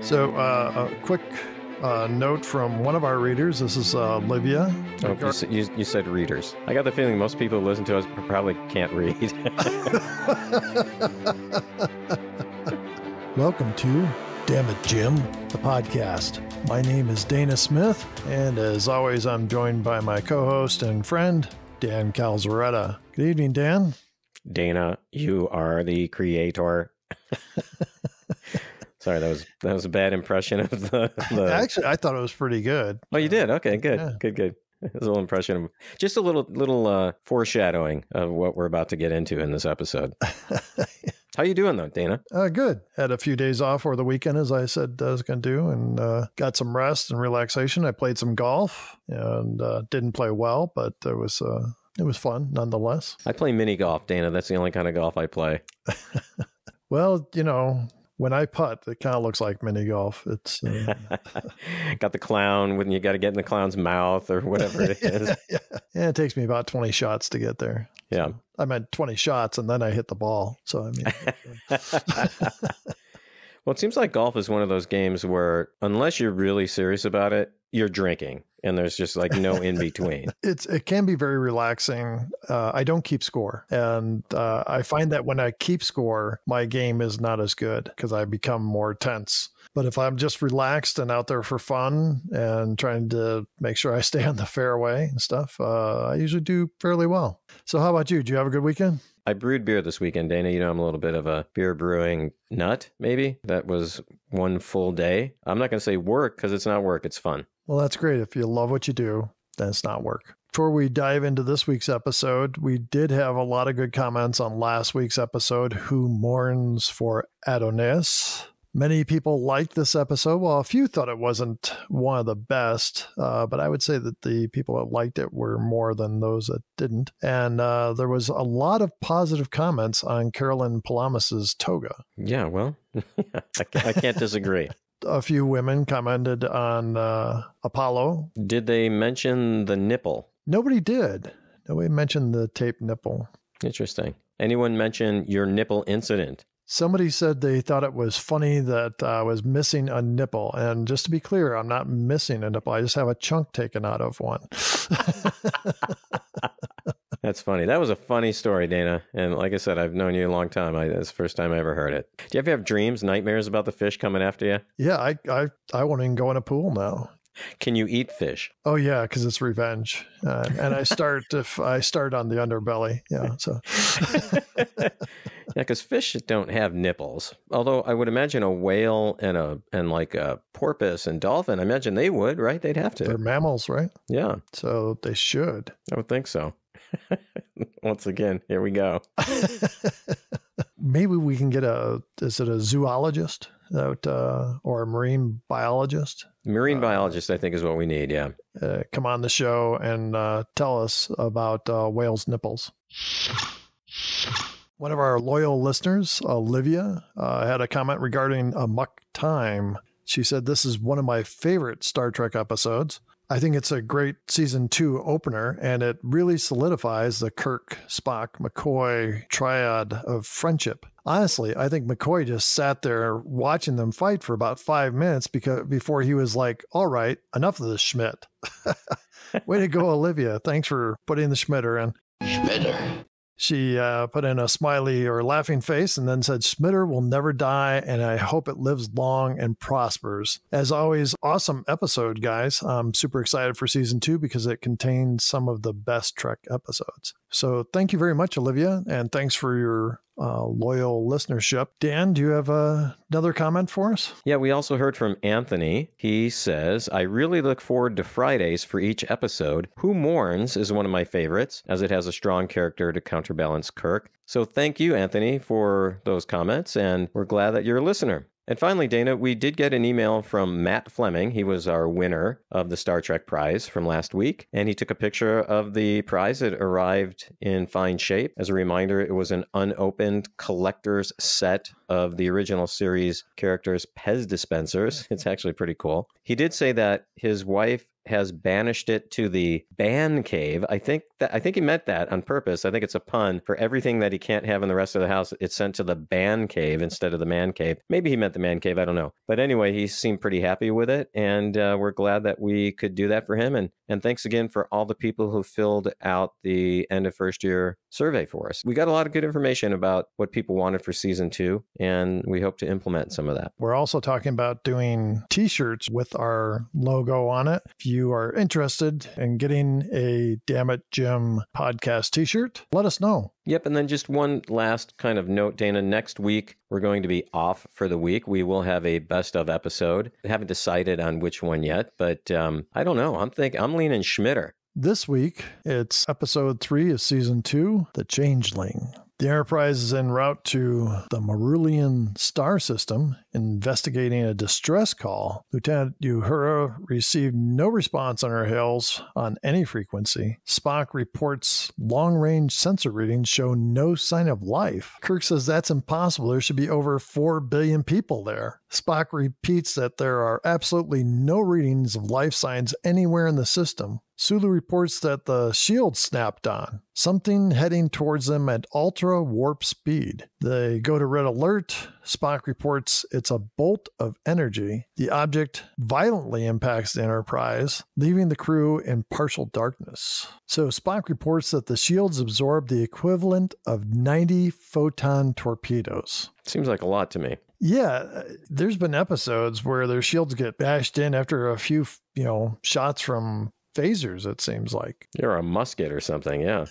So, a quick note from one of our readers. This is Olivia. Oh, you said readers. I got the feeling most people who listen to us probably can't read. Welcome to Damn It, Jim, the podcast. My name is Dana Smith, and as always, I'm joined by my co-host and friend, Dan Calzaretta. Good evening, Dan. Dana, you are the creator. Sorry, that was a bad impression of the... Actually, I thought it was pretty good. Oh, you did? Okay, good. Yeah. Good. It was a little impression of... Just a little foreshadowing of what we're about to get into in this episode. How you doing, though, Dana? Good. Had a few days off over the weekend, as I said I was going to do, and got some rest and relaxation. I played some golf, and didn't play well, but it was fun nonetheless. I play mini golf, Dana. That's the only kind of golf I play. Well, you know... When I putt, it kind of looks like mini golf. It's got the clown when you got to get in the clown's mouth or whatever it is. Yeah, it takes me about 20 shots to get there. Yeah. So I meant 20 shots and then I hit the ball. So, I mean. Well, it seems like golf is one of those games where unless you're really serious about it, you're drinking and there's just like no in between. It can be very relaxing. I don't keep score. And I find that when I keep score, my game is not as good because I become more tense. But if I'm just relaxed and out there for fun and trying to make sure I stay on the fairway and stuff, I usually do fairly well. So how about you? Did you have a good weekend? I brewed beer this weekend, Dana. You know, I'm a little bit of a beer brewing nut, maybe. That was one full day. I'm not going to say work because it's not work. It's fun. Well, that's great. If you love what you do, then it's not work. Before we dive into this week's episode, we did have a lot of good comments on last week's episode, Who Mourns for Adonis? Many people liked this episode. Well, a few thought it wasn't one of the best, but I would say that the people that liked it were more than those that didn't. And there was a lot of positive comments on Carolyn Palamis's toga. Yeah, well, I can't disagree. A few women commented on Apollo. Did they mention the nipple? Nobody did. Nobody mentioned the taped nipple. Interesting. Anyone mention your nipple incident? Somebody said they thought it was funny that I was missing a nipple. And just to be clear, I'm not missing a nipple. I just have a chunk taken out of one. That's funny. That was a funny story, Dana. And like I said, I've known you a long time. That's the first time I ever heard it. Do you ever have dreams, nightmares about the fish coming after you? Yeah, I won't even go in a pool now. Can you eat fish? Oh yeah, because it's revenge, and I start on the underbelly. Yeah, so yeah, because fish don't have nipples. Although I would imagine a whale and like a porpoise and dolphin, I imagine they would, right? They'd have to. They're mammals, right? Yeah, so they should. I would think so. Once again, here we go. Maybe we can get is it a zoologist or a marine biologist? Marine biologist, I think, is what we need, yeah. Come on the show and tell us about whales' nipples. One of our loyal listeners, Olivia, had a comment regarding Amok Time. She said, "This is one of my favorite Star Trek episodes. I think it's a great season 2 opener, and it really solidifies the Kirk, Spock, McCoy triad of friendship. Honestly, I think McCoy just sat there watching them fight for about 5 minutes before he was like, all right, enough of this Schmidt." Way to go, Olivia. Thanks for putting the Schmitter in. Schmitter. She put in a smiley or laughing face and then said, "Schmitter will never die, and I hope it lives long and prospers." As always, awesome episode, guys. I'm super excited for season 2 because it contains some of the best Trek episodes. So thank you very much, Olivia, and thanks for your loyal listenership. Dan, do you have another comment for us? Yeah, we also heard from Anthony. He says, "I really look forward to Fridays for each episode. Who Mourns is one of my favorites, as it has a strong character to counterbalance Kirk." So thank you, Anthony, for those comments, and we're glad that you're a listener. And finally, Dana, we did get an email from Matt Fleming. He was our winner of the Star Trek prize from last week, and he took a picture of the prize. It arrived in fine shape. As a reminder, it was an unopened collector's set of the original series characters' Pez dispensers. It's actually pretty cool. He did say that his wife has banished it to the ban cave. I think he meant that on purpose. I think it's a pun. For everything that he can't have in the rest of the house, it's sent to the ban cave instead of the man cave. Maybe he meant the man cave. I don't know. But anyway, he seemed pretty happy with it, and we're glad that we could do that for him. And thanks again for all the people who filled out the end of first year survey for us. We got a lot of good information about what people wanted for season 2, and we hope to implement some of that. We're also talking about doing t-shirts with our logo on it. If you are interested in getting a Damn It Jim podcast t-shirt, let us know. Yep, and then just one last kind of note, Dana. Next week, we're going to be off for the week. We will have a best of episode. I haven't decided on which one yet, but I don't know. I'm leaning Schmitter. This week, it's episode 3 of season 2, The Changeling. The Enterprise is en route to the Marulian star system, investigating a distress call. Lieutenant Uhura received no response on her hails on any frequency. Spock reports long-range sensor readings show no sign of life. Kirk says that's impossible. There should be over 4 billion people there. Spock repeats that there are absolutely no readings of life signs anywhere in the system. Sulu reports that the shield snapped on, something heading towards them at ultra warp speed. They go to red alert. Spock reports it's a bolt of energy. The object violently impacts the Enterprise, leaving the crew in partial darkness. So Spock reports that the shields absorb the equivalent of 90 photon torpedoes. Seems like a lot to me. Yeah, there's been episodes where their shields get bashed in after a few, shots from phasers, it seems like. You're a musket or something, yeah.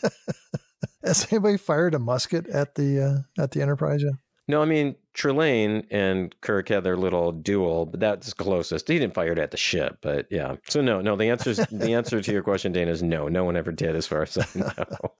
Has anybody fired a musket at the Enterprise yet? No, I mean, Trelane and Kirk had their little duel, but that's closest. He didn't fire it at the ship, but yeah. So no, the answer to your question, Dana, is no. No one ever did, as far as I know.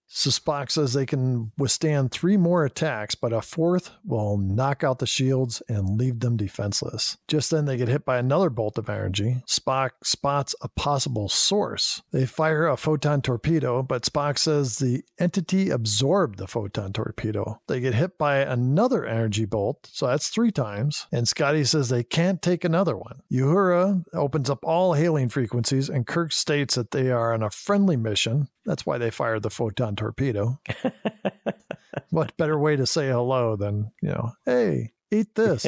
So Spock says they can withstand 3 more attacks, but a 4th will knock out the shields and leave them defenseless. Just then they get hit by another bolt of energy. Spock spots a possible source. They fire a photon torpedo, but Spock says the entity absorbed the photon torpedo. They get hit by another energy bolt. So that's 3 times. And Scotty says they can't take another one. Uhura opens up all hailing frequencies, and Kirk states that they are on a friendly mission. That's why they fired the photon torpedo. What better way to say hello than, hey, eat this.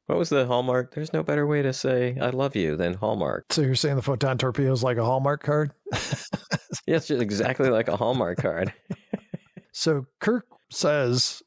What was the Hallmark? There's no better way to say I love you than Hallmark. So you're saying the photon torpedo is like a Hallmark card? Yeah, it's just exactly like a Hallmark card. So Kirk says,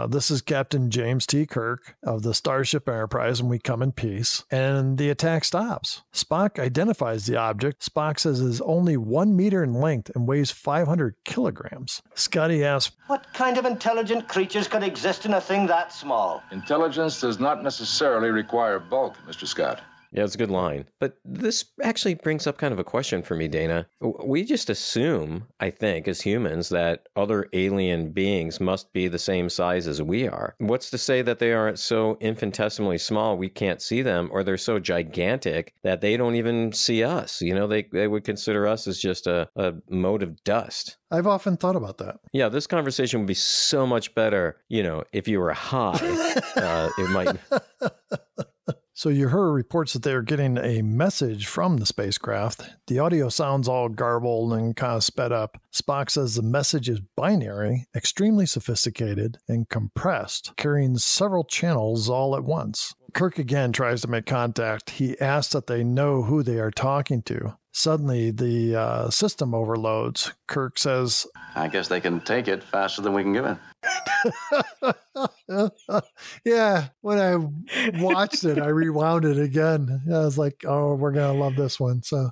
this is Captain James T. Kirk of the Starship Enterprise, and we come in peace. And the attack stops. Spock identifies the object. Spock says it is only 1 meter in length and weighs 500 kilograms. Scotty asks, what kind of intelligent creatures could exist in a thing that small? Intelligence does not necessarily require bulk, Mr. Scott. Yeah, it's a good line. But this actually brings up kind of a question for me, Dana. We just assume, I think, as humans, that other alien beings must be the same size as we are. What's to say that they aren't so infinitesimally small we can't see them, or they're so gigantic that they don't even see us? They would consider us as just a mote of dust. I've often thought about that. Yeah, this conversation would be so much better, if you were high. It might... So Uhura reports that they are getting a message from the spacecraft. The audio sounds all garbled and kind of sped up. Spock says the message is binary, extremely sophisticated, and compressed, carrying several channels all at once. Kirk again tries to make contact. He asks that they know who they are talking to. Suddenly, the system overloads. Kirk says, I guess they can take it faster than we can give it. Yeah, when I watched it, I rewound it again. I was like, oh, we're going to love this one. So,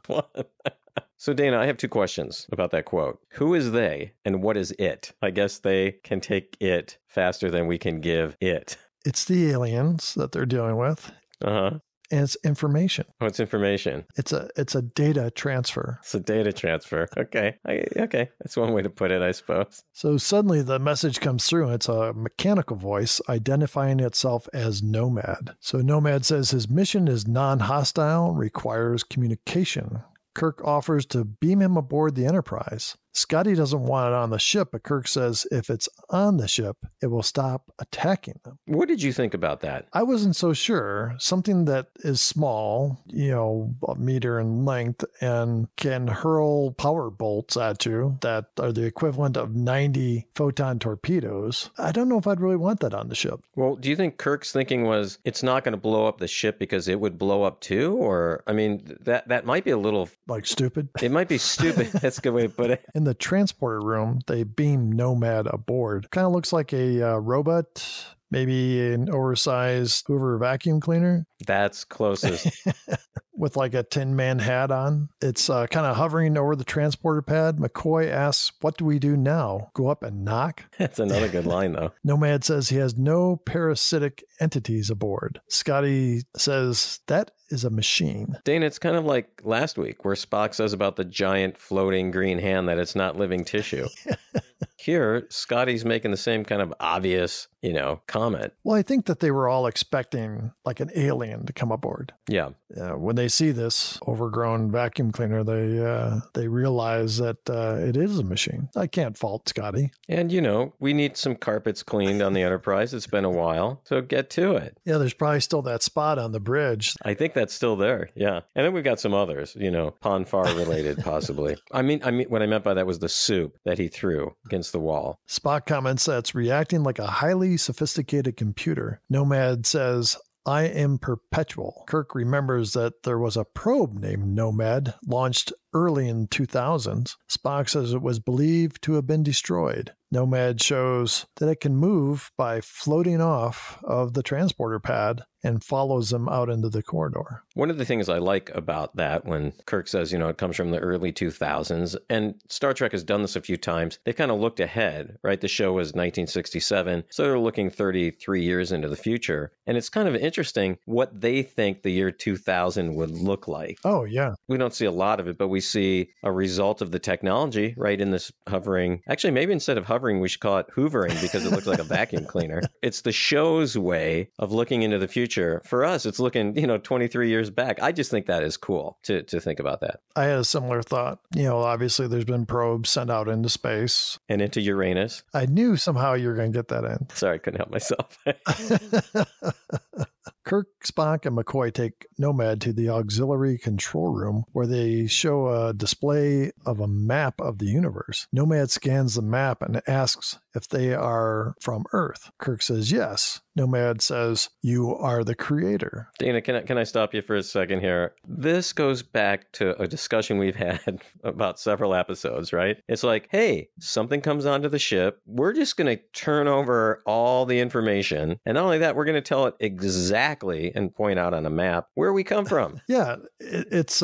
Dana, I have 2 questions about that quote. Who is they and what is it? I guess they can take it faster than we can give it. It's the aliens that they're dealing with. Uh-huh. And it's information. Oh, it's information. It's a data transfer. It's a data transfer. Okay. Okay. That's one way to put it, I suppose. So suddenly the message comes through. It's a mechanical voice identifying itself as Nomad. So Nomad says his mission is non-hostile, requires communication. Kirk offers to beam him aboard the Enterprise. Scotty doesn't want it on the ship, but Kirk says if it's on the ship, it will stop attacking them. What did you think about that? I wasn't so sure. Something that is small, a meter in length, and can hurl power bolts at you that are the equivalent of 90 photon torpedoes. I don't know if I'd really want that on the ship. Well, do you think Kirk's thinking was it's not going to blow up the ship because it would blow up too? Or, I mean, that might be a little... Like stupid? It might be stupid. That's a good way to put it. In the transporter room, they beam Nomad aboard. Kind of looks like a robot, maybe an oversized Hoover vacuum cleaner. That's closest. With like a Tin Man hat on. It's kind of hovering over the transporter pad. McCoy asks, what do we do now? Go up and knock? That's another good line, though. Nomad says he has no parasitic entities aboard. Scotty says that is a machine. Dana, it's kind of like last week where Spock says about the giant floating green hand that it's not living tissue. Here, Scotty's making the same kind of obvious, comment. Well, I think that they were all expecting like an alien to come aboard. Yeah. When they see this overgrown vacuum cleaner, they realize that it is a machine. I can't fault Scotty. And, we need some carpets cleaned on the Enterprise. It's been a while, so get to it. Yeah, there's probably still that spot on the bridge. I think that's still there, yeah. And then we've got some others, Ponfar related, possibly. I mean, what I meant by that was the soup that he threw against the wall. Spock comments that it's reacting like a highly sophisticated computer. Nomad says, I am perpetual. Kirk remembers that there was a probe named Nomad launched early in 2000s. Spock says it was believed to have been destroyed. Nomad shows that it can move by floating off of the transporter pad and follows them out into the corridor. One of the things I like about that when Kirk says, it comes from the early 2000s, and Star Trek has done this a few times, they kind of looked ahead, right? The show was 1967, so they're looking 33 years into the future. And it's kind of interesting what they think the year 2000 would look like. Oh, yeah. We don't see a lot of it, but we see a result of the technology, right, in this hovering. Actually, maybe instead of hovering, we should call it hoovering because it looks like a vacuum cleaner. It's the show's way of looking into the future. For us, it's looking, 23 years back. I just think that is cool to think about that. I had a similar thought. Obviously there's been probes sent out into space. And into Uranus. I knew somehow you were going to get that in. Sorry, I couldn't help myself. Kirk, Spock, and McCoy take Nomad to the auxiliary control room where they show a display of a map of the universe. Nomad scans the map and asks if they are from Earth. Kirk says yes. Nomad says, you are the creator. Dana, can I stop you for a second here? This goes back to a discussion we've had about several episodes, right? It's like, hey, something comes onto the ship. We're just going to turn over all the information. And not only that, we're going to tell it exactly and point out on a map where we come from. Yeah, it's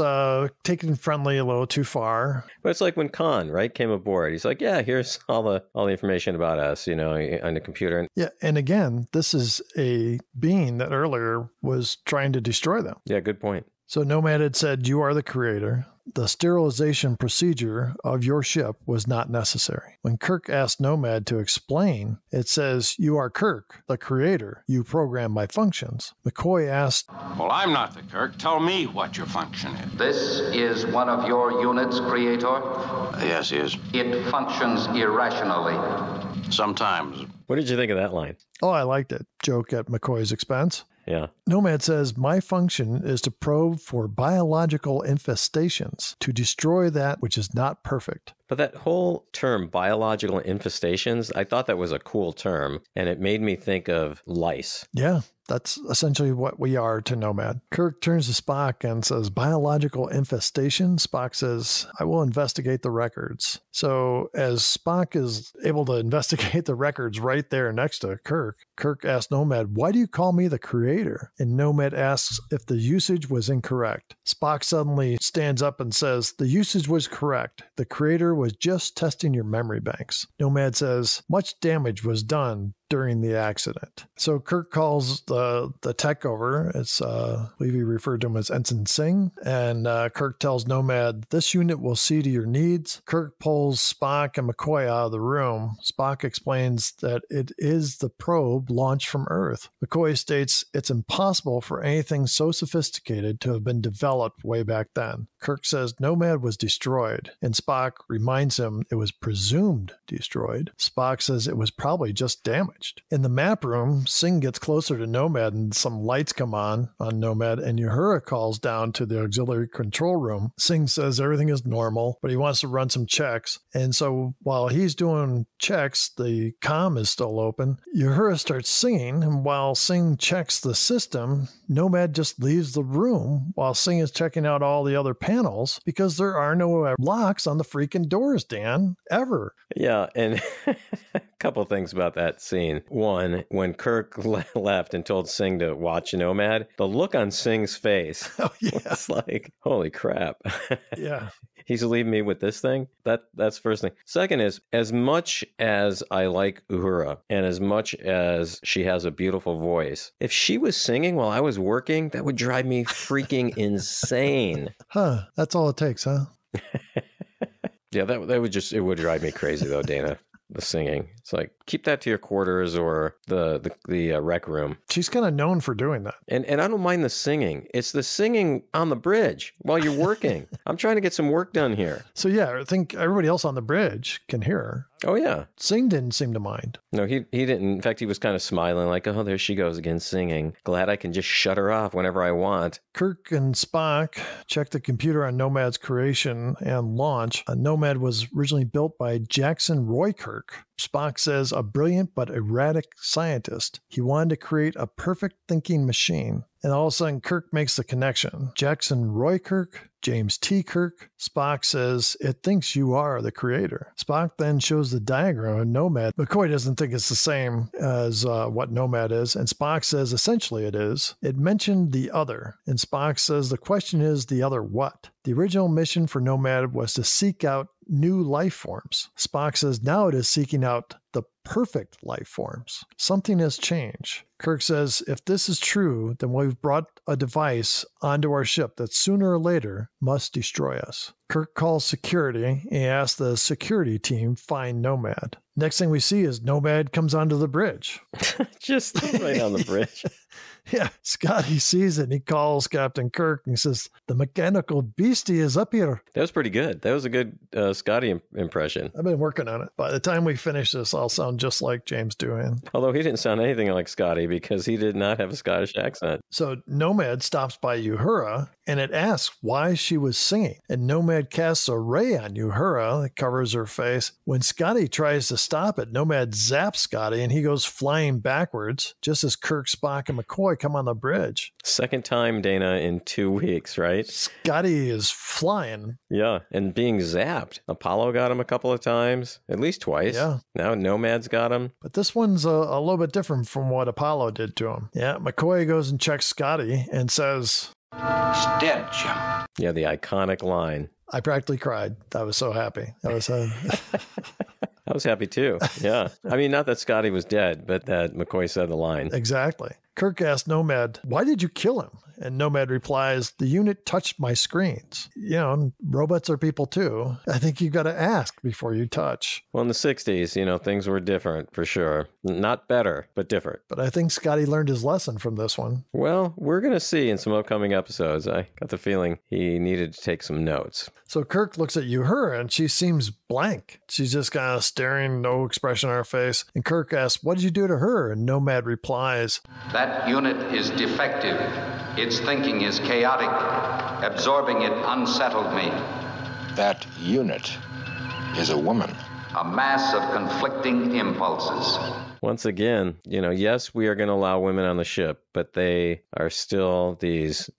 taking friendly a little too far. But it's like when Khan, right, came aboard. He's like, yeah, here's all the information about us, on the computer. Yeah, and again, this is a being that earlier was trying to destroy them. Yeah, good point. So Nomad had said, you are the creator. The sterilization procedure of your ship was not necessary. When Kirk asked Nomad to explain, it says, you are Kirk, the creator. You program my functions. McCoy asked, Well, I'm not the Kirk. Tell me what your function is. This is one of your units, Creator? Yes, he is. It functions irrationally. Sometimes. What did you think of that line? oh, I liked it. Joke at McCoy's expense. Yeah. Nomad says, my function is to probe for biological infestations, to destroy that which is not perfect. But that whole term, biological infestations, I thought that was a cool term, and it made me think of lice. Yeah, that's essentially what we are to Nomad. Kirk turns to Spock and says, biological infestation? Spock says, I will investigate the records. So as Spock is able to investigate the records right there next to Kirk, Kirk asks Nomad, why do you call me the creator? And Nomad asks if the usage was incorrect. Spock suddenly stands up and says, the usage was correct. The creator was just testing your memory banks. Nomad says, much damage was done during the accident. So Kirk calls the tech over. It's, I believe he referred to him as Ensign Singh. And Kirk tells Nomad, this unit will see to your needs. Kirk pulls Spock and McCoy out of the room. Spock explains that it is the probe launched from Earth. McCoy states it's impossible for anything so sophisticated to have been developed way back then. Kirk says Nomad was destroyed, and Spock reminds him it was presumed destroyed. Spock says it was probably just damaged. In the map room, Singh gets closer to Nomad and some lights come on Nomad, and Uhura calls down to the auxiliary control room. Singh says everything is normal, but he wants to run some checks. And so while he's doing checks, the comm is still open. Uhura starts singing, and while Singh checks the system, Nomad just leaves the room while Singh is checking out all the other panels because there are no locks on the freaking doors, Dan, ever. Yeah, and a couple things about that scene. One, when Kirk left and told Singh to watch Nomad, the look on Singh's face was like, holy crap. Yeah. He's leaving me with this thing? That's first thing. Second is, as much as I like Uhura and as much as she has a beautiful voice, if she was singing while I was working, that would drive me freaking insane. Huh. That's all it takes, huh? Yeah, that would drive me crazy though, Dana. The singing. It's like, keep that to your quarters or the rec room. She's kind of known for doing that. And I don't mind the singing. It's the singing on the bridge while you're working. I'm trying to get some work done here. So yeah, I think everybody else on the bridge can hear her. Oh, yeah. Singh didn't seem to mind. No, he didn't. In fact, he was kind of smiling like, oh, there she goes again singing. Glad I can just shut her off whenever I want. Kirk and Spock check the computer on Nomad's creation and launch. Nomad was originally built by Jackson Roy Kirk. Spock says a brilliant but erratic scientist. He wanted to create a perfect thinking machine. And all of a sudden, Kirk makes the connection. Jackson Roy Kirk, James T. Kirk. Spock says, it thinks you are the creator. Spock then shows the diagram of Nomad. McCoy doesn't think it's the same as what Nomad is, and Spock says essentially it is. It mentioned the other, and Spock says the question is the other what? The original mission for Nomad was to seek out new life forms. Spock says now it is seeking out the perfect life forms. Something has changed. Kirk says, if this is true, then we've brought a device onto our ship that sooner or later must destroy us. Kirk calls security and asks the security team find Nomad. Next thing we see is Nomad comes onto the bridge. Just right on the bridge. Yeah, Scotty sees it and he calls Captain Kirk and he says, the mechanical beastie is up here. That was pretty good. That was a good Scotty impression. I've been working on it. By the time we finish this, I'll sound just like James Doohan. Although he didn't sound anything like Scotty because he did not have a Scottish accent. So Nomad stops by Uhura and it asks why she was singing. And Nomad casts a ray on Uhura that covers her face. When Scotty tries to stop it, Nomad zaps Scotty and he goes flying backwards just as Kirk, Spock, and McCoy come on the bridge. Second time, Dana, in 2 weeks, right? Scotty is flying. Yeah, and being zapped. Apollo got him a couple of times, at least twice. Yeah. Now Nomad's got him. But this one's a little bit different from what Apollo did to him. Yeah, McCoy goes and checks Scotty and says, He's dead, Jim. Yeah, the iconic line. I practically cried. I was so happy. I was I was happy too. Yeah. I mean, not that Scotty was dead, but that McCoy said the line. Exactly. Kirk asked Nomad, why did you kill him? And Nomad replies, the unit touched my screens. You know, robots are people too. I think you got to ask before you touch. Well, in the 60s, things were different for sure. Not better, but different. But I think Scotty learned his lesson from this one. Well, we're going to see in some upcoming episodes. I got the feeling he needed to take some notes. So Kirk looks at Uhura and she seems blank. She's just kind of staring, no expression on her face. And Kirk asks, what did you do to her? And Nomad replies, That unit is defective. Its thinking is chaotic. Absorbing it unsettled me. That unit is a woman. A mass of conflicting impulses. Once again, yes, we are going to allow women on the ship, but they are still these,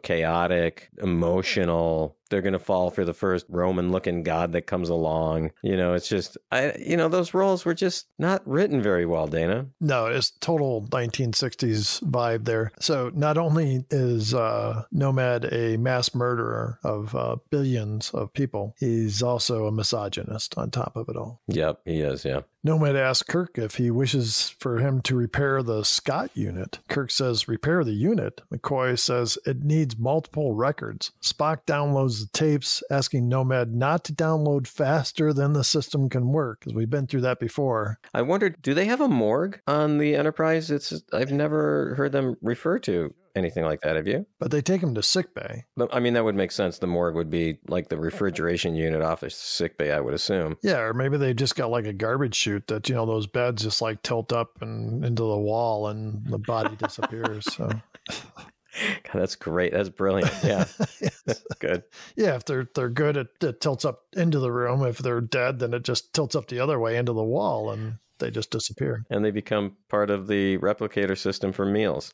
chaotic, emotional. They're going to fall for the first Roman-looking god that comes along. It's just, those roles were just not written very well, Dana. No, it's total 1960s vibe there. So not only is Nomad a mass murderer of billions of people, he's also a misogynist on top of it all. Yep, he is, yeah. Nomad asks Kirk if he wishes for him to repair the Scott unit. Kirk says, repair the unit. McCoy says it needs multiple records. Spock downloads the tapes, asking Nomad not to download faster than the system can work, because we've been through that before. I wondered, do they have a morgue on the Enterprise? I've never heard them refer to anything like that, have you? But they take him to sickbay. I mean, that would make sense. The morgue would be like the refrigeration unit off the sickbay, I would assume. Yeah, or maybe they just got like a garbage chute that, those beds just like tilt up and into the wall and the body disappears. So. God, that's great. That's brilliant. Yeah. That's good. Yeah, if they're good, it tilts up into the room. If they're dead, then it just tilts up the other way into the wall and they just disappear. And they become part of the replicator system for meals.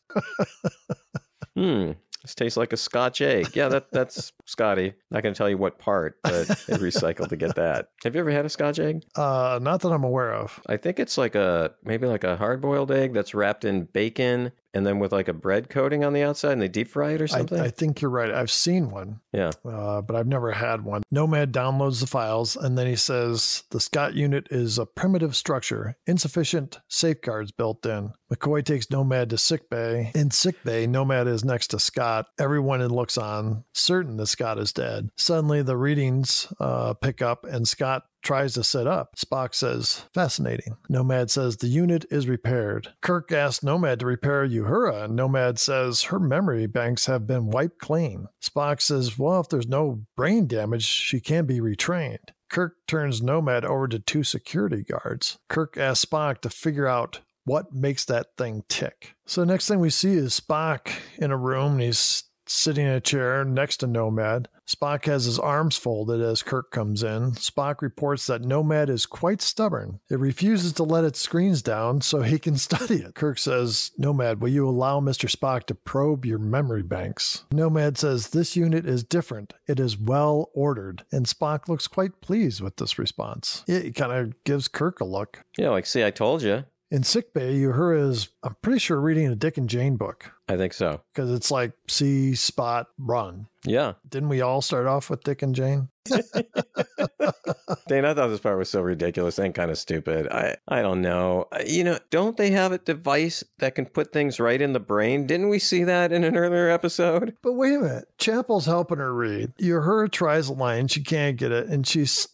This tastes like a Scotch egg. Yeah, that's Scotty. Not going to tell you what part, but they recycled to get that. Have you ever had a Scotch egg? Not that I'm aware of. I think it's maybe like a hard-boiled egg that's wrapped in bacon and then with like a bread coating on the outside and they deep fry it or something. I think you're right. I've seen one. Yeah. But I've never had one. Nomad downloads the files and then he says the Scott unit is a primitive structure, insufficient safeguards built in. McCoy takes Nomad to sickbay. In sickbay, Nomad is next to Scott. Everyone looks on, certain that Scott is dead. Suddenly the readings pick up and Scott tries to sit up. Spock says, fascinating. Nomad says the unit is repaired. Kirk asks Nomad to repair Uhura, and Nomad says her memory banks have been wiped clean. Spock says, well, if there's no brain damage, she can be retrained. Kirk turns Nomad over to two security guards. Kirk asks Spock to figure out what makes that thing tick. So next thing we see is Spock in a room, and he's sitting in a chair next to Nomad. Spock has his arms folded as Kirk comes in. Spock reports that Nomad is quite stubborn. It refuses to let its screens down so he can study it. Kirk says, Nomad, will you allow Mr. Spock to probe your memory banks? Nomad says, this unit is different. It is well ordered. And Spock looks quite pleased with this response. He kind of gives Kirk a look. Yeah, like, see, I told you. In sickbay, Uhura is, I'm pretty sure, reading a Dick and Jane book. I think so. Because it's like, see, spot, run. Yeah. Didn't we all start off with Dick and Jane? Dane, I thought this part was so ridiculous and kind of stupid. I don't know. Don't they have a device that can put things right in the brain? Didn't we see that in an earlier episode? But wait a minute. Chapel's helping her read. Uhura tries a line. She can't get it. And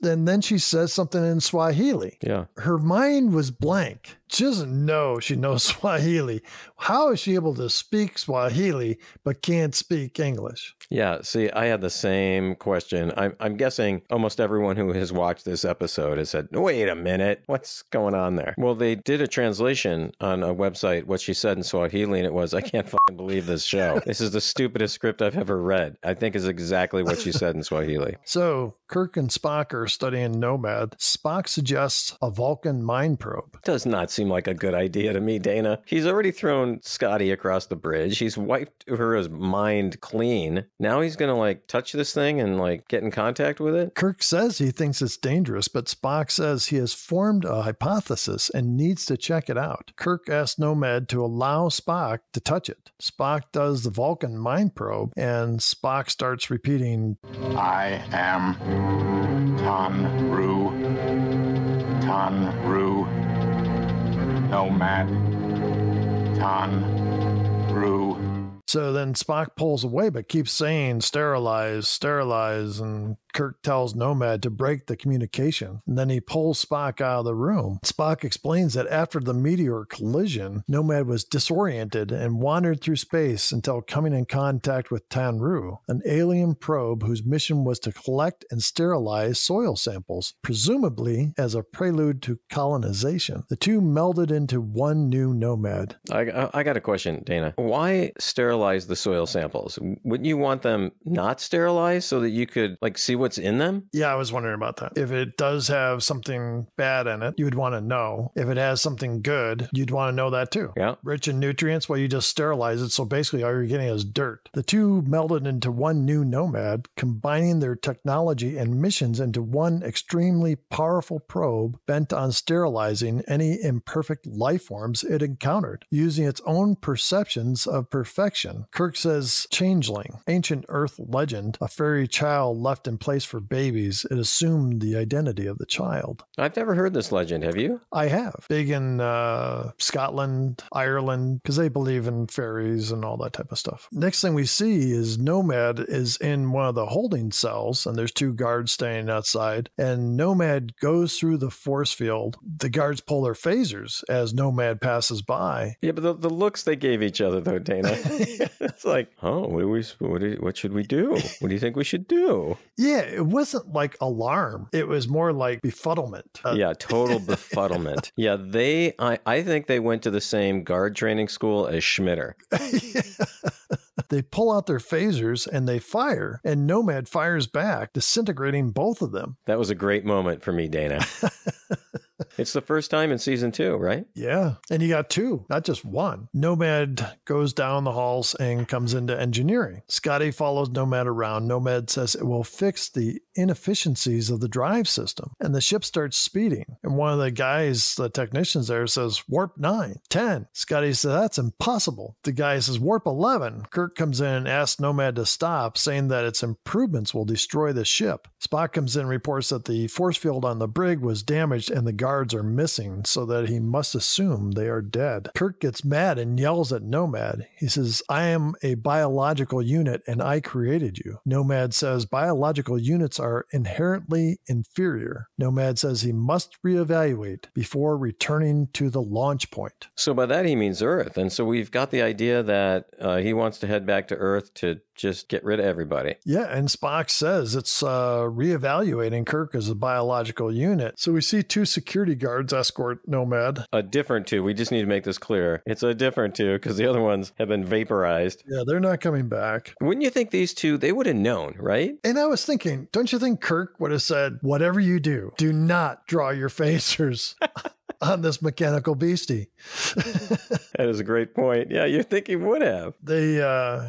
then she says something in Swahili. Yeah. Her mind was blank. She doesn't know she knows Swahili. How is she able to speak Swahili but can't speak English? Yeah, see, I had the same question. I'm guessing almost everyone who has watched this episode has said, wait a minute, what's going on there? Well, they did a translation on a website, what she said in Swahili, and it was, I can't fucking believe this show. This is the stupidest script I've ever read. I think is exactly what she said in Swahili. So, Kirk and Spock are studying Nomad. Spock suggests a Vulcan mind probe. Does not seem like a good idea to me, Dana. He's already thrown Scotty across the bridge. He's wiped Uhura's mind clean. Now he's going to touch this thing and get in contact with it? Kirk says he thinks it's dangerous, but Spock says he has formed a hypothesis and needs to check it out. Kirk asks Nomad to allow Spock to touch it. Spock does the Vulcan mind probe, and Spock starts repeating, I am Tanru, Nomad, Tanru. So then Spock pulls away, but keeps saying, sterilize, sterilize, and Kirk tells Nomad to break the communication. And then he pulls Spock out of the room. Spock explains that after the meteor collision, Nomad was disoriented and wandered through space until coming in contact with Tanru, an alien probe whose mission was to collect and sterilize soil samples, presumably as a prelude to colonization. The two melded into one new Nomad. I got a question, Dana. Why sterilize the soil samples? Wouldn't you want them not sterilized so that you could see what what's in them? Yeah, I was wondering about that. If it does have something bad in it, you'd want to know. If it has something good, you'd want to know that too. Yeah. Rich in nutrients, well, you just sterilize it. So basically all you're getting is dirt. The two melded into one new Nomad, combining their technology and missions into one extremely powerful probe bent on sterilizing any imperfect life forms it encountered, using its own perceptions of perfection. Kirk says Changeling, ancient Earth legend, a fairy child left in place for babies. It assumed the identity of the child. I've never heard this legend. Have you? I have. Big in Scotland, Ireland, because they believe in fairies and all that type of stuff. Next thing we see is Nomad is in one of the holding cells, and there's two guards standing outside, and Nomad goes through the force field. The guards pull their phasers as Nomad passes by. Yeah, but the looks they gave each other, though, Dana. It's like, oh, what should we do? What do you think we should do? Yeah, it wasn't like alarm. It was more like befuddlement. Yeah, total befuddlement. Yeah, I think they went to the same guard training school as Schmitter. They pull out their phasers and they fire, and Nomad fires back, disintegrating both of them. That was a great moment for me, Dana. It's the first time in season 2, right? Yeah. And you got two, not just one. Nomad goes down the halls and comes into engineering. Scotty follows Nomad around. Nomad says it will fix the inefficiencies of the drive system. And the ship starts speeding. And one of the guys, the technicians there, says, warp 9, 10. Scotty says, that's impossible. The guy says, warp 11. Kirk comes in and asks Nomad to stop, saying that its improvements will destroy the ship. Spock comes in and reports that the force field on the brig was damaged and the guards are missing, so that he must assume they are dead. Kirk gets mad and yells at Nomad. He says, I am a biological unit and I created you. Nomad says biological units are inherently inferior. Nomad says he must reevaluate before returning to the launch point. So by that he means Earth. And so we've got the idea that he wants to head back to Earth to just get rid of everybody. Yeah, and Spock says it's reevaluating Kirk as a biological unit. So we see two security guards escort Nomad. A different two. We just need to make this clear. It's a different two because the other ones have been vaporized. Yeah, they're not coming back. Wouldn't you think these two, they would have known, right? And I was thinking, don't you think Kirk would have said, whatever you do not draw your phasers on this mechanical beastie? That is a great point. Yeah, you think he would have. They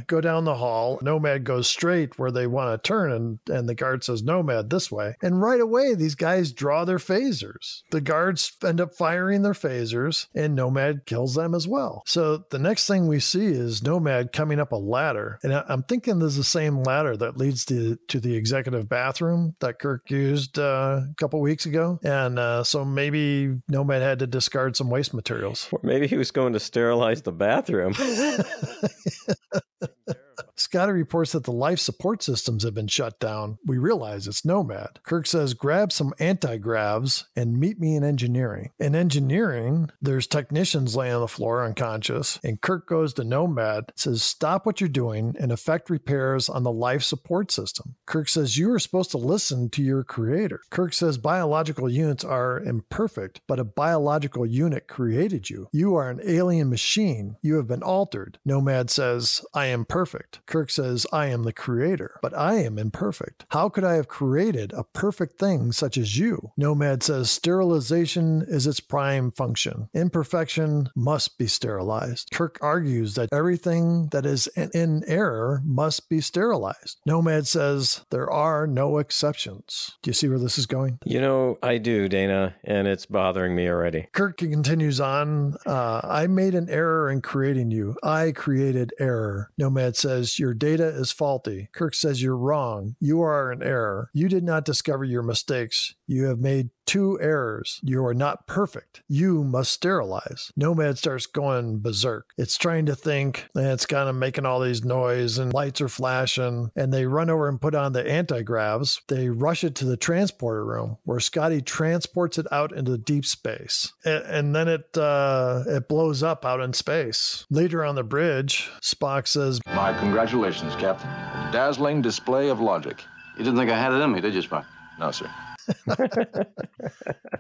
go down the hall. Nomad goes straight where they want to turn, and the guard says, Nomad, this way. And right away, these guys draw their phasers. The guards end up firing their phasers, and Nomad kills them as well. So the next thing we see is Nomad coming up a ladder. And I'm thinking this is the same ladder that leads to the executive bathroom that Kirk used a couple weeks ago. And so maybe Nomad had to discard some waste materials. Or maybe he was going to sterilize the bathroom. Scotty reports that the life support systems have been shut down. We realize it's Nomad. Kirk says, grab some anti-gravs and meet me in engineering. In engineering, there's technicians laying on the floor unconscious, and Kirk goes to Nomad, says, stop what you're doing and effect repairs on the life support system. Kirk says, you are supposed to listen to your creator. Kirk says, biological units are imperfect, but a biological unit created you. You are an alien machine. You have been altered. Nomad says, I am perfect. Kirk says, I am the creator, but I am imperfect. How could I have created a perfect thing such as you? Nomad says, sterilization is its prime function. Imperfection must be sterilized. Kirk argues that everything that is in error must be sterilized. Nomad says, there are no exceptions. Do you see where this is going? You know, I do, Dana, and it's bothering me already. Kirk continues on, I made an error in creating you. I created error. Nomad says, your data is faulty. Kirk says, you're wrong. You are in error. You did not discover your mistakes. You have made 2 errors. You are not perfect. You must sterilize. Nomad starts going berserk. It's trying to think, and it's kind of making all these noise, and lights are flashing, and they run over and put on the anti-gravs. They rush it to the transporter room, where Scotty transports it out into deep space. And then it blows up out in space. Later on the bridge, Spock says, My congratulations, Captain. A dazzling display of logic. You didn't think I had it in me, did you, Spock? No, sir.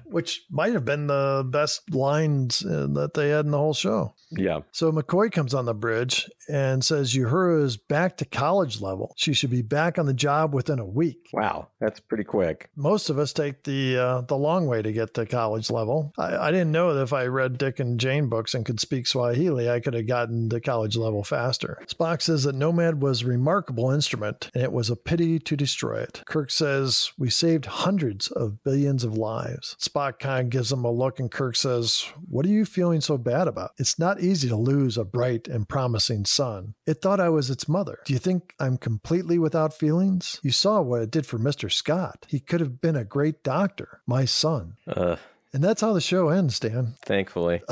Which might have been the best lines that they had in the whole show. Yeah. So McCoy comes on the bridge and says Uhura is back to college level. She should be back on the job within a week. Wow, that's pretty quick. Most of us take the long way to get to college level. I didn't know that if I read Dick and Jane books and could speak Swahili, I could have gotten to college level faster. Spock says that Nomad was a remarkable instrument, and it was a pity to destroy it. Kirk says, we saved hundreds of billions of lives. Spock kind of gives him a look, and Kirk says, what are you feeling so bad about? It's not easy to lose a bright and promising son. It thought I was its mother. Do you think I'm completely without feelings? You saw what it did for Mr. Scott. He could have been a great doctor, my son. And that's how the show ends, Dan. Thankfully.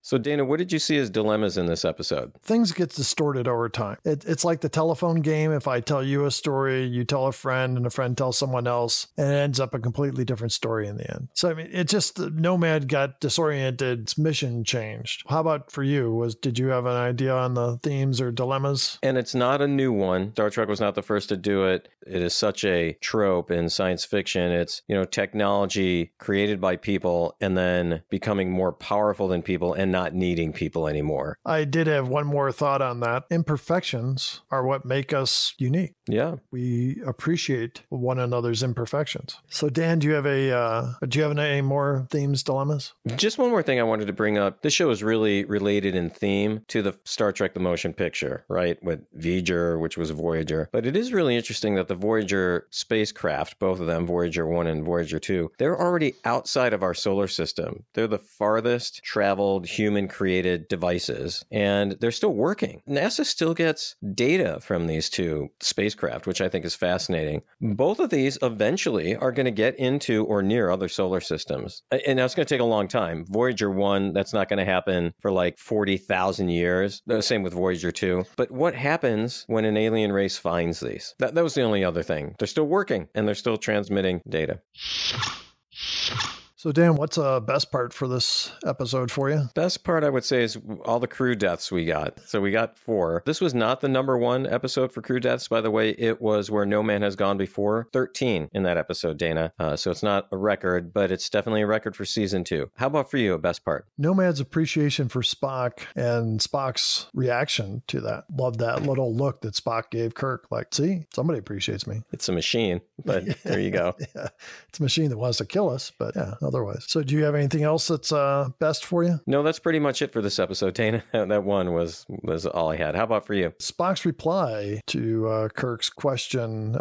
So, Dana, what did you see as dilemmas in this episode? Things get distorted over time. It's like the telephone game. If I tell you a story, you tell a friend, and a friend tells someone else, and it ends up a completely different story in the end. So, I mean, it just, Nomad got disoriented. Its mission changed. How about for you? Did you have an idea on the themes or dilemmas? And it's not a new one. Star Trek was not the first to do it. It is such a trope in science fiction. It's, technology created by people and then becoming more powerful than people and not needing people anymore. I did have one more thought on that. Imperfections are what make us unique. Yeah. We appreciate one another's imperfections. So, Dan, do you have any more themes, dilemmas? Just one more thing I wanted to bring up. This show is really related in theme to the Star Trek The Motion Picture, right? With Voyager, which was Voyager. But it is really interesting that the Voyager spacecraft, both of them, Voyager 1 and Voyager 2, they're already outside of our solar system. They're the farthest traveled human-created devices, and they're still working. NASA still gets data from these two spacecraft, which I think is fascinating. Both of these eventually are going to get into or near other solar systems. And now it's going to take a long time. Voyager 1, that's not going to happen for like 40,000 years. The same with Voyager 2. But what happens when an alien race finds these? That was the only other thing. They're still working, and they're still transmitting data. So, Dan, what's the best part for this episode for you? Best part, I would say, is all the crew deaths we got. So we got 4. This was not the number 1 episode for crew deaths, by the way. It was where no man has gone before. 13 in that episode, Dana. So it's not a record, but it's definitely a record for season 2. How about for you, a best part? Nomad's appreciation for Spock and Spock's reaction to that. Love that little look that Spock gave Kirk. Like, see, somebody appreciates me. It's a machine, but there you go. Yeah, it's a machine that wants to kill us, but yeah, otherwise. So do you have anything else that's best for you? No, that's pretty much it for this episode, Dana. That one was all I had. How about for you? Spock's reply to Kirk's question,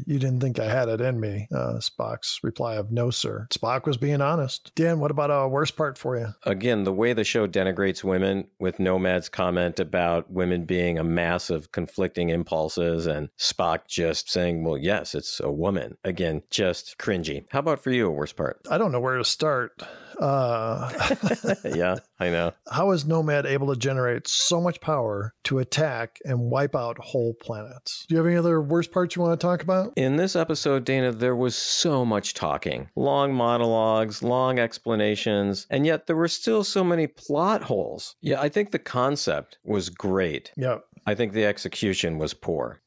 you didn't think I had it in me. Spock's reply of no, sir. Spock was being honest. Dan, what about a worst part for you? Again, the way the show denigrates women with Nomad's comment about women being a mass of conflicting impulses and Spock just saying, well, yes, it's a woman. Again, just cringy. How about for you, a worst part? I don't know where to start. Yeah, I know. How is Nomad able to generate so much power to attack and wipe out whole planets? Do you have any other worst parts you want to talk about? In this episode, Dana, there was so much talking. Long monologues, long explanations, and yet there were still so many plot holes. Yeah, I think the concept was great. Yep. I think the execution was poor.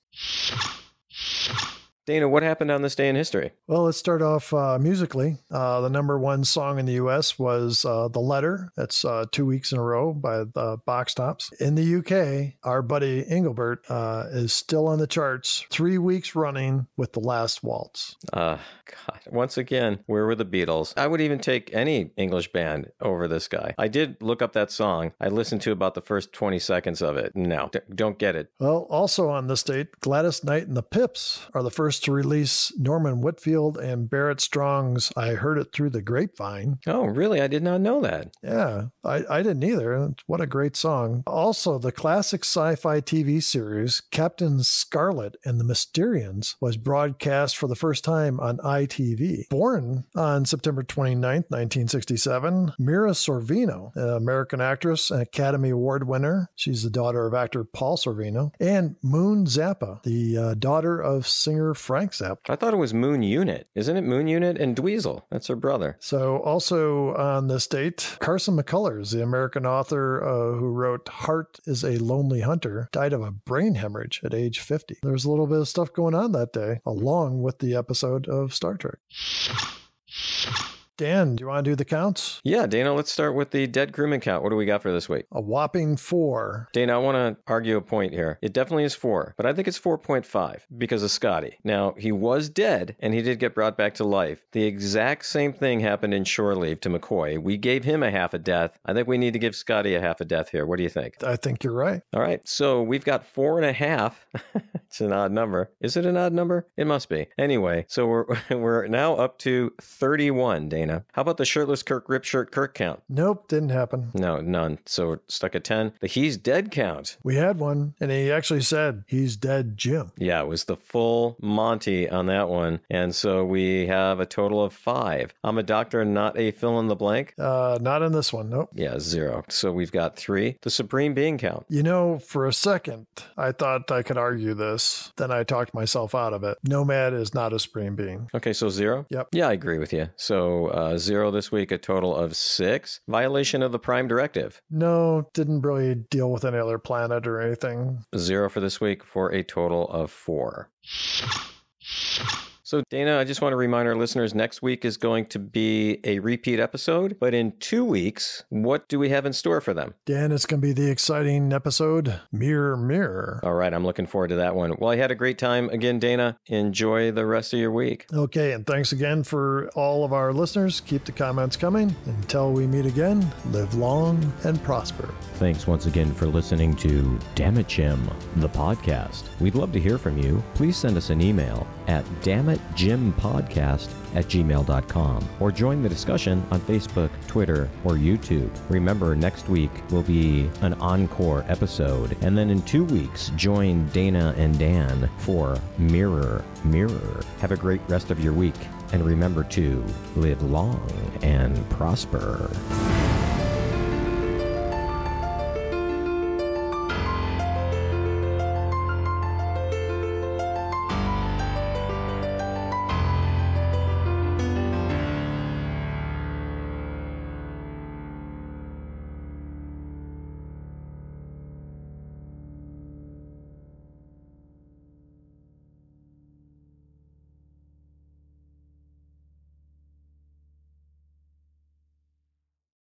Dana, what happened on this day in history? Well, let's start off musically. The number 1 song in the U.S. was The Letter. That's 2 weeks in a row by the Box Tops. In the UK, our buddy Engelbert is still on the charts 3 weeks running with The Last Waltz. God, once again, where were the Beatles? I would even take any English band over this guy. I did look up that song. I listened to about the first 20 seconds of it. No, don't get it. Well, also on this date, Gladys Knight and the Pips are the first to release Norman Whitfield and Barrett Strong's I Heard It Through the Grapevine. Oh, really? I did not know that. Yeah, I didn't either. What a great song. Also, the classic sci-fi TV series Captain Scarlet and the Mysterians was broadcast for the first time on ITV. Born on September 29th, 1967, Mira Sorvino, an American actress and Academy Award winner. She's the daughter of actor Paul Sorvino. And Moon Zappa, the daughter of singer Frank zapped. I thought it was Moon Unit. Isn't it Moon Unit and Dweezil? That's her brother. So also on this date, Carson McCullers, the American author who wrote Heart is a Lonely Hunter, died of a brain hemorrhage at age 50. There was a little bit of stuff going on that day, along with the episode of Star Trek. Dan, do you want to do the counts? Yeah, Dana, let's start with the dead crewman count. What do we got for this week? A whopping 4. Dana, I want to argue a point here. It definitely is 4, but I think it's 4.5 because of Scotty. Now, he was dead, and he did get brought back to life. The exact same thing happened in Shore Leave to McCoy. We gave him a half a death. I think we need to give Scotty a half a death here. What do you think? I think you're right. All right, so we've got 4.5. It's an odd number. Is it an odd number? It must be. Anyway, so we're now up to 31, Dana. How about the shirtless Kirk rip shirt Kirk count? Nope, didn't happen. No, none. So we're stuck at 10. The he's dead count. We had one, and he actually said, he's dead, Jim. Yeah, it was the full Monty on that one. And so we have a total of 5. I'm a doctor, not a fill in the blank. Not in this one, nope. Yeah, 0. So we've got 3. The supreme being count. You know, for a second, I thought I could argue this. Then I talked myself out of it. Nomad is not a supreme being. Okay, so 0? Yep. Yeah, I agree with you. So 0 this week, a total of 6. Violation of the Prime Directive. No, didn't really deal with any other planet or anything. 0 for this week for a total of 4. So, Dana, I just want to remind our listeners, next week is going to be a repeat episode, but in 2 weeks, what do we have in store for them? Dan, it's going to be the exciting episode, Mirror, Mirror. All right, I'm looking forward to that one. Well, I had a great time again, Dana. Enjoy the rest of your week. Okay, and thanks again for all of our listeners. Keep the comments coming. Until we meet again, live long and prosper. Thanks once again for listening to Damn It Jim, the podcast. We'd love to hear from you. Please send us an email at dammitjimpodcast@gmail.com or join the discussion on Facebook, Twitter, or YouTube. Remember, next week will be an encore episode, and then in 2 weeks, join Dana and Dan for Mirror, Mirror. Have a great rest of your week, and remember to live long and prosper.